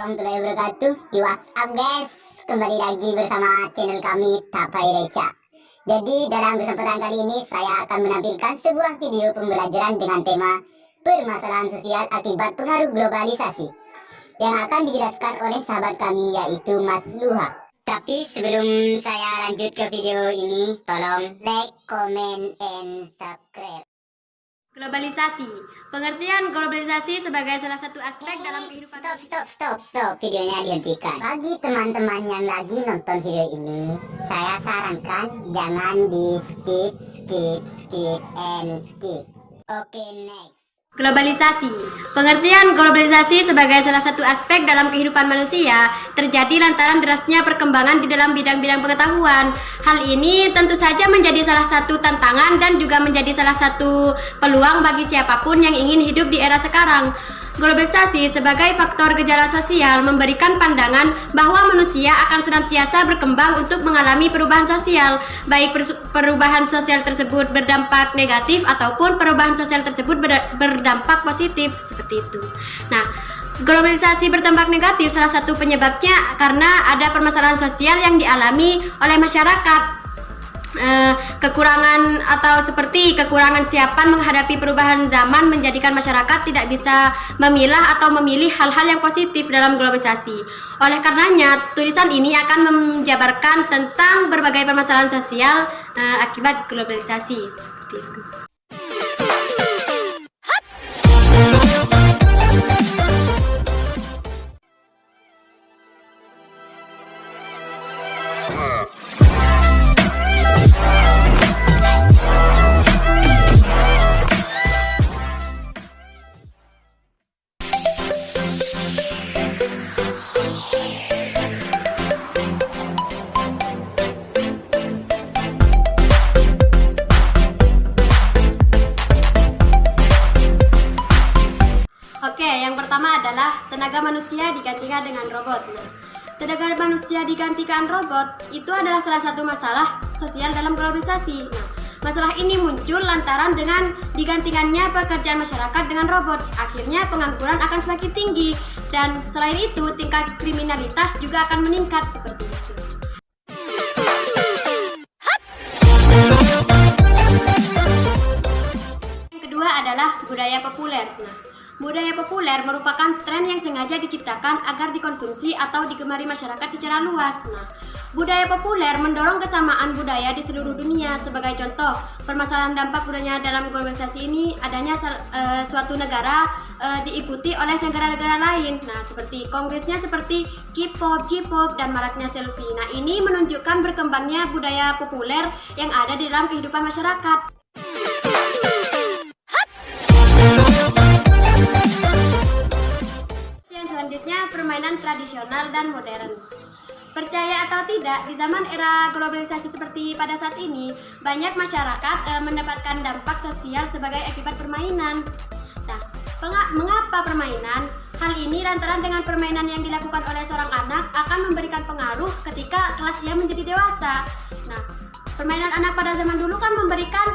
warahmatullahi wabarakatuh. What's up guys, kembali lagi bersama channel kami Tapai Reca. Jadi dalam kesempatan kali ini saya akan menampilkan sebuah video pembelajaran dengan tema permasalahan sosial akibat pengaruh globalisasi yang akan dijelaskan oleh sahabat kami yaitu Mas Luha. Tapi sebelum saya lanjut ke video ini, tolong like, comment, and subscribe. Globalisasi. Pengertian globalisasi sebagai salah satu aspek dalam kehidupan. Stop. Videonya dihentikan. Bagi teman-teman yang lagi nonton video ini, saya sarankan jangan di skip, and skip. Oke, next. Globalisasi. Pengertian globalisasi sebagai salah satu aspek dalam kehidupan manusia terjadi lantaran derasnya perkembangan di dalam bidang-bidang pengetahuan. Hal ini tentu saja menjadi salah satu tantangan dan juga menjadi salah satu peluang bagi siapapun yang ingin hidup di era sekarang. Globalisasi sebagai faktor gejala sosial memberikan pandangan bahwa manusia akan senantiasa berkembang untuk mengalami perubahan sosial, baik perubahan sosial tersebut berdampak negatif ataupun perubahan sosial tersebut berdampak positif, seperti itu. Nah, globalisasi berdampak negatif salah satu penyebabnya karena ada permasalahan sosial yang dialami oleh masyarakat. Kekurangan atau seperti kekurangan siapan menghadapi perubahan zaman menjadikan masyarakat tidak bisa memilah atau memilih hal-hal yang positif dalam globalisasi. Oleh karenanya, tulisan ini akan menjabarkan tentang berbagai permasalahan sosial akibat globalisasi. Seperti itu. Yang pertama adalah tenaga manusia digantikan dengan robot. Tenaga manusia digantikan robot itu adalah salah satu masalah sosial dalam globalisasi. Masalah ini muncul lantaran dengan digantikannya pekerjaan masyarakat dengan robot. Akhirnya pengangguran akan semakin tinggi dan selain itu tingkat kriminalitas juga akan meningkat seperti itu. Yang kedua adalah budaya populer. Budaya populer merupakan tren yang sengaja diciptakan agar dikonsumsi atau digemari masyarakat secara luas. Budaya populer mendorong kesamaan budaya di seluruh dunia. Sebagai contoh, permasalahan dampak budaya dalam globalisasi ini adanya suatu negara diikuti oleh negara-negara lain. Seperti kongresnya seperti K-pop, J-pop, dan maraknya selfie. Ini menunjukkan berkembangnya budaya populer yang ada di dalam kehidupan masyarakat. Selanjutnya, permainan tradisional dan modern. Percaya atau tidak, di zaman era globalisasi seperti pada saat ini, banyak masyarakat mendapatkan dampak sosial sebagai akibat permainan. Mengapa permainan? Hal ini lantaran dengan permainan yang dilakukan oleh seorang anak akan memberikan pengaruh ketika kelak ia menjadi dewasa. Permainan anak pada zaman dulu kan memberikan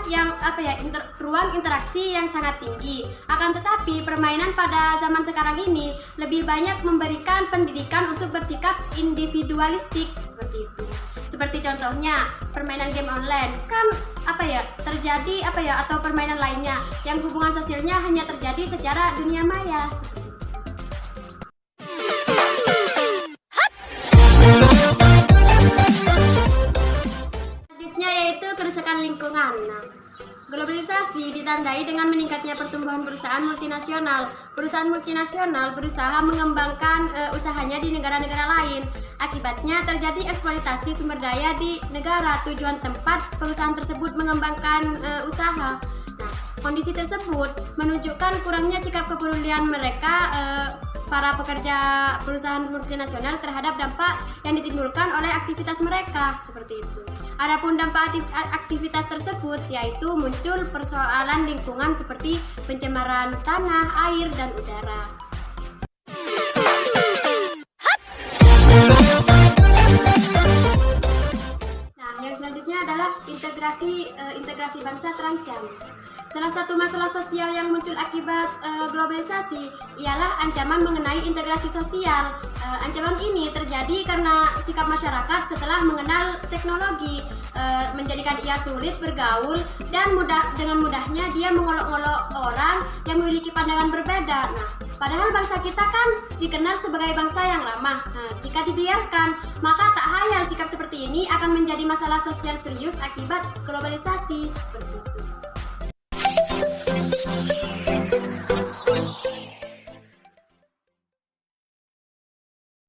ruang interaksi yang sangat tinggi. Akan tetapi permainan pada zaman sekarang ini lebih banyak memberikan pendidikan untuk bersikap individualistik seperti itu. Seperti contohnya permainan game online kan terjadi atau permainan lainnya yang hubungan sosialnya hanya terjadi secara dunia maya. Kerusakan lingkungan. Globalisasi ditandai dengan meningkatnya pertumbuhan perusahaan multinasional. Perusahaan multinasional berusaha mengembangkan usahanya di negara-negara lain. Akibatnya terjadi eksploitasi sumber daya di negara tujuan tempat perusahaan tersebut mengembangkan usaha. Kondisi tersebut menunjukkan kurangnya sikap kepedulian mereka para pekerja perusahaan multinasional terhadap dampak yang ditimbulkan oleh aktivitas mereka seperti itu. Adapun dampak aktivitas tersebut yaitu muncul persoalan lingkungan seperti pencemaran tanah, air, dan udara. Yang selanjutnya adalah integrasi integrasi bangsa terancam. Salah satu masalah sosial yang muncul akibat globalisasi ialah ancaman mengenai integrasi sosial. Ancaman ini terjadi karena sikap masyarakat setelah mengenal teknologi menjadikan ia sulit bergaul dan dengan mudahnya dia mengolok-olok orang yang memiliki pandangan berbeda. Nah, padahal bangsa kita kan dikenal sebagai bangsa yang ramah. Nah, jika dibiarkan, maka tak hayal sikap seperti ini akan menjadi masalah sosial serius akibat globalisasi. Seperti itu.